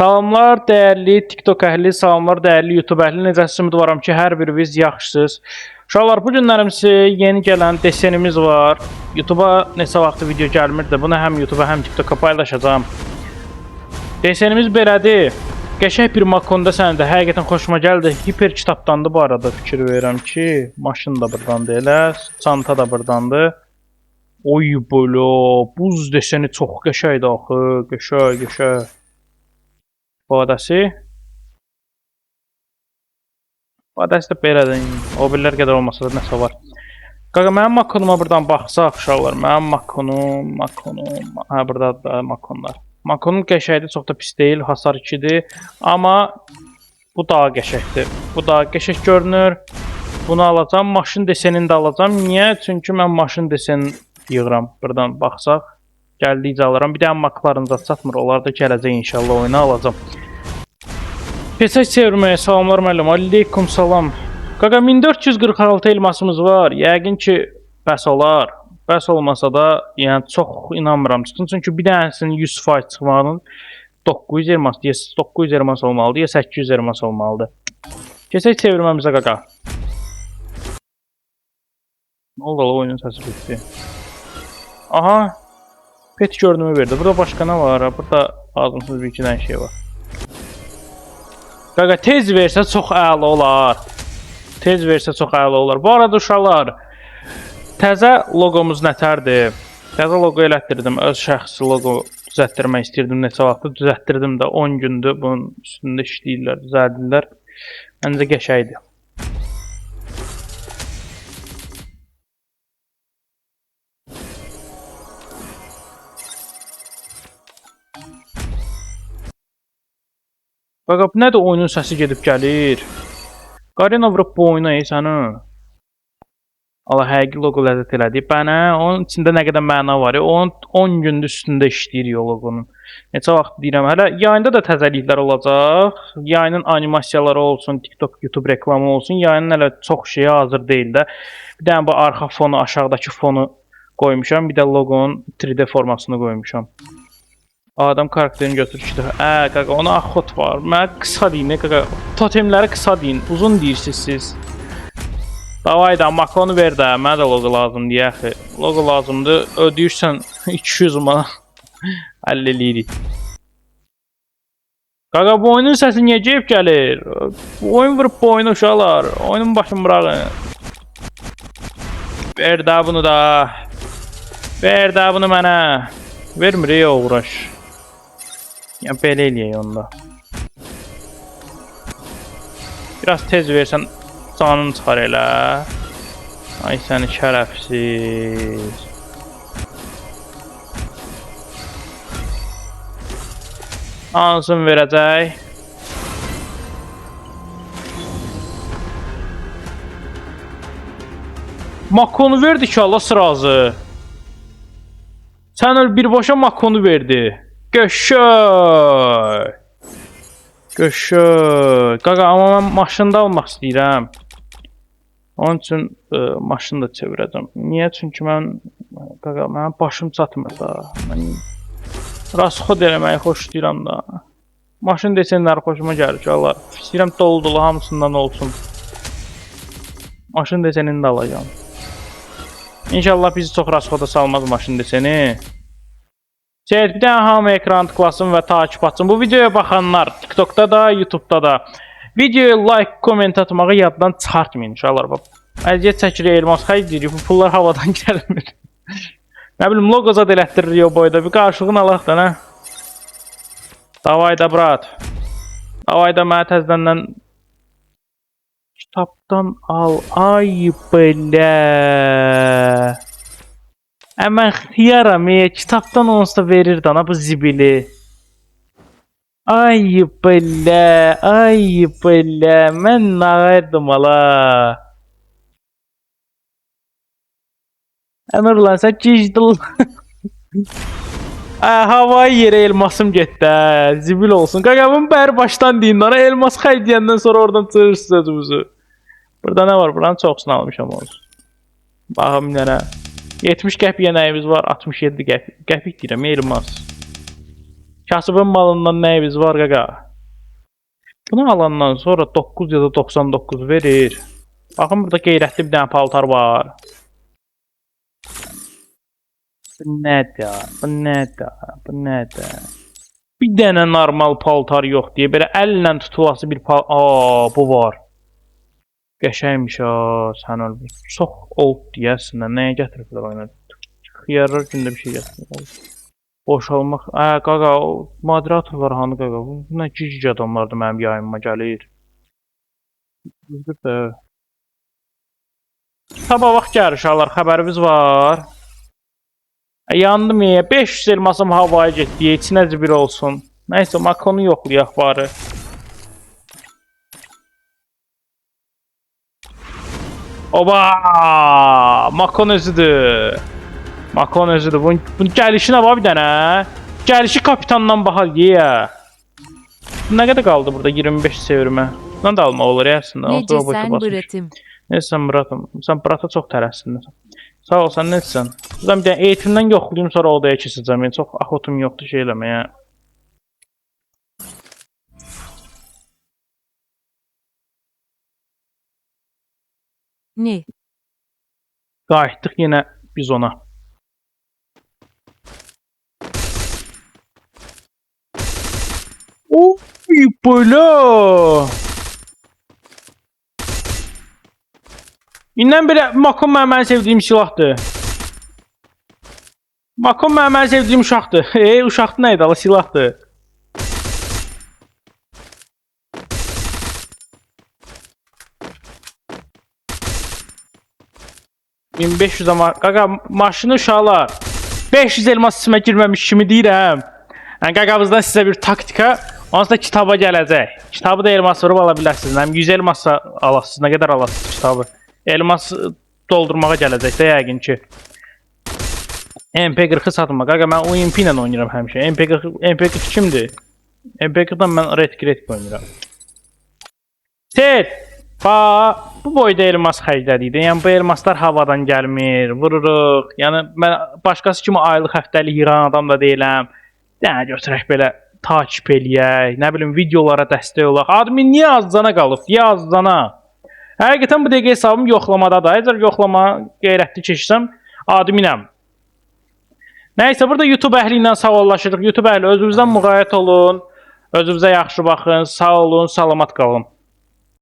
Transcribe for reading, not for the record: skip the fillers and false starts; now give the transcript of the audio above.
Salamlar dəyərli TikTok əhli, salamlar dəyərli YouTube əhli. Necəsiniz? Ümidvaram ki, hər biriniz yaxşısınız. Uşaqlar, bu günlərim sizə yeni gələn desenimiz var. YouTube'a neçə vaxtı video gəlmirdi. Bunu həm YouTube'a, həm TikTok'a paylaşacağam. Desenimiz belədir. Qəşəng bir makonda səndə həqiqətən xoşuma gəldi. Hiper kitabdandı bu arada, fikir verirəm ki, maşın da burdandı elə, çanta da burdandı. Oy belə, buz deseni çox qəşəngdir axı, qəşəng. İfadəsi də belədir. O birlər qədər olmasa da nəsə var. Qaqa, mənim makonuma buradan baxsaq uşaqlar. Mənim makonum. Hə, burada da makonlar. Makonum qəşəngdir, çox da pis deyil. Hasar 2-dir. Amma bu daha qəşəngdir. Bu daha qəşəng görünür. Bunu alacağım. Maşın desenini də alacağım. Niyə? Çünki mən maşın desenini yığıram. Buradan baxsaq. Gəldikcə alıram. Bir də maklarınıza çatmır. Onlar da gələcək inşallah, oyunu alacağım. Keçək çevirməyə. Salamlar müəllim. Aleykum salam. Qaqa, 1446 elmasımız var. Yəqin ki, bəs olar. Bəs olmasa da, yəni çox inanmıram. Çünki bir dənəsinin 100% çıxmağının 900 elmas, deyə 900 elmas olmalıdır, ya 800 elmas olmalıdır. Keçək çevirməmizə qaqa. Ne oldu, oyunun səsi bitdi. Aha. Pet görünümü verdi. Burada başqa nə var? Burada lazımsız bir iki dənə şey var. Qaqa, tez versə çox əla olar. Tez versə çox əla olar. Bu arada uşaqlar, təzə loqomuz nətərdir? Təzə loqo elətdirdim. Öz şəxsi loqo düzəltdirmək istirdim neçə vaxtı. Düzəltdirdim də 10 gündür. Bunun üstündə işləyirlər, düzəldirlər. Məncə qəşəngdir. Qaqa, nədir oyunun səsi gedib gəlir? Qarina vurub bu oyuna səni. Allah, həqiqi loqo ləzzət elədi. Bənə, onun içində nə qədər məna var ya, 10 gündür üstündə işləyir loqonun. Neçə vaxt deyirəm, hələ yayında da təzəliklər olacaq. Yayının animasiyaları olsun, TikTok, YouTube reklamı olsun. Yayının hələ çox şeyi hazır deyil də. Bir dənə bu arxa fonu, aşağıdakı fonu qoymuşam. Bir də loqonun 3D formasını qoymuşam. Adam karakterini götürür ki, qaqa, ona axot var. Mən qısa deyin, qaqa. Totemləri qısa deyin, uzun deyirsiniz siz. Davay da, makonu ver də, mənə də logo lazım deyə axı. Logo lazımdır, ödəyirsən 200 mana. Həll eləyirik. Qaqa, bu oyunun səsi niyə gəlib gəlir? Bu oyun vurub bu oyunu uşaqlar. Oyunun başını bırakın. Ver də bunu da. Ver də bunu mənə. Vermir, uğraş. Ya belə eləyək onda. Biraz tez versən canını çıxar elə. Ay səni şərəfsiz. Hansını verəcək? Makonu verdi ki, Allah sırazı. Sən öl birbaşa makonu verdi. Qəşəng. Qaqa, amma mən maşında almaq istəyirəm. Onun üçün maşını da çevirəcəm. Niyə? Çünki mən, qaqa, mənim başım çatmır da. Mən rasxod eləməyi xoşlayıram da. Maşın desenləri xoşuma gəlir ki, Allah. İstəyirəm dolu hamısından olsun. Maşın desenini də alacağım. İnşallah bizi çox rasxoda salmaz maşın deseni. Bir dənə hamı ekran tıklasın və takip atsın. Bu videoya baxanlar TikTok'da da, YouTube'da da videoya like, komment atmağı yaddan çıxartmayın inşallah. Əziyyət çəkirik, elmas xəy deyirik, bu pullar havadan gəlmir. Nə bilim, logo zad elətdirir o boyda, bir qarşılığını alaq da, nə? Davay da, brat. Davay da, mənə təzədən kitabdan al. Ay, belə. Mən xiyaram, kitabdan onsuz da verir dana bu zibili. Ay belə, mən nağırdım ala. Əmir lan, sən gecdil. Havayı yerə elmasım getdi, zibil olsun. Qaqa, bunu bəri başdan deyin dana, elmas xəy deyəndən sonra oradan çığırsınız sözümüzü. Burada nə var? Buranın çoxsunu almışam olsun. Baxım nənə. 70 qəpik nəyimiz var, 67 qəpik deyirəm, elmas. Kasıbın malından nəyimiz var qaqa? Bunu alandan sonra 9 ya da 99 verir. Baxın burada qeyrətli bir dənə paltar var. Bu nədir? Bu nədir? Bu nədir? Bir dənə normal paltar yox deyə belə əllə tutulası bir paltar. Aa, bu var. Qəşəymiş ha, sən öl. Çox old deyəsən. Nəyə gətiriblər oyuna? Xiyarlar gündə bir şey gətiriblər. Boşalmaq. Qaqa, moderator var hanı qaqa? Bu nə cici adamlardır mənim yayınıma gəlir. Düzdür də. Sabah vaxt gəlir uşaqlar, xəbərimiz var. Yandım ya, 500 elmasım havaya getdi, içinəcə bir olsun. Nəysə, makonu yoxlayaq bari. Oba! Makon özüdür. Makon özüdür. Bunun gəlişinə var bir dənə. Gəlişi kapitandan baxaq deyə. Nə qədər qaldı burada 25 sevirmə? Bundan da alma olur ya əslində. Necə sən Bıratım? Necəsən Bıratım? Sən Bırata çox tələssindir. Sağ ol, sən necəsən? Buradan bir dənə eğitimdən yoxlayayım, sonra odaya keçəcəm. Yəni, çox axotum yoxdur şey eləməyə. Ne? Qayıtdıq yenə biz ona. Oy, böyle. İndən belə Makon mənim sevdiyim silahdır. Makon mənim sevdiyim uşaqdır. Uşaqdır nə idi? Ala silahdır. $1500 ama qaqa maşını uşaqlar 500 elmas sistemə girməmiş kimi deyirəm. Yəni qaqamızdan sizə bir taktika, onsuz da kitaba gələcək. Kitabı da elmas vurub ala bilərsiniz. Həm 100 elmasa alasınız, nə qədər alasınız kitabı. Elmas doldurmağa gələcək də yəqin ki. MP40-ı satma. Qaqa mən UMP ilə oynayıram həmişə. MP40 kimdir? MP40-dan mən Red oynayıram. Set! Bu boyda elmas xərclədikdə, yəni bu elmaslar havadan gəlmir, vururuq. Yəni mən başqası kimi aylıq, həftəlik yığan adam da deyiləm. Yəni götürək belə takip eləyək, nə bilim videolara dəstək olaq. Admin niyə azcana qalıb? Niyə azcana? Həqiqətən bu dəqiqə hesabım yoxlamadadır. Əgər yoxlama qeyrətli keçsəm adminəm. Nəysə burada YouTube əhli ilə sağollaşırıq. YouTube əhli özünüzdən müğayət olun. Özünüzə yaxşı baxın. Sağ olun, salamat qalın.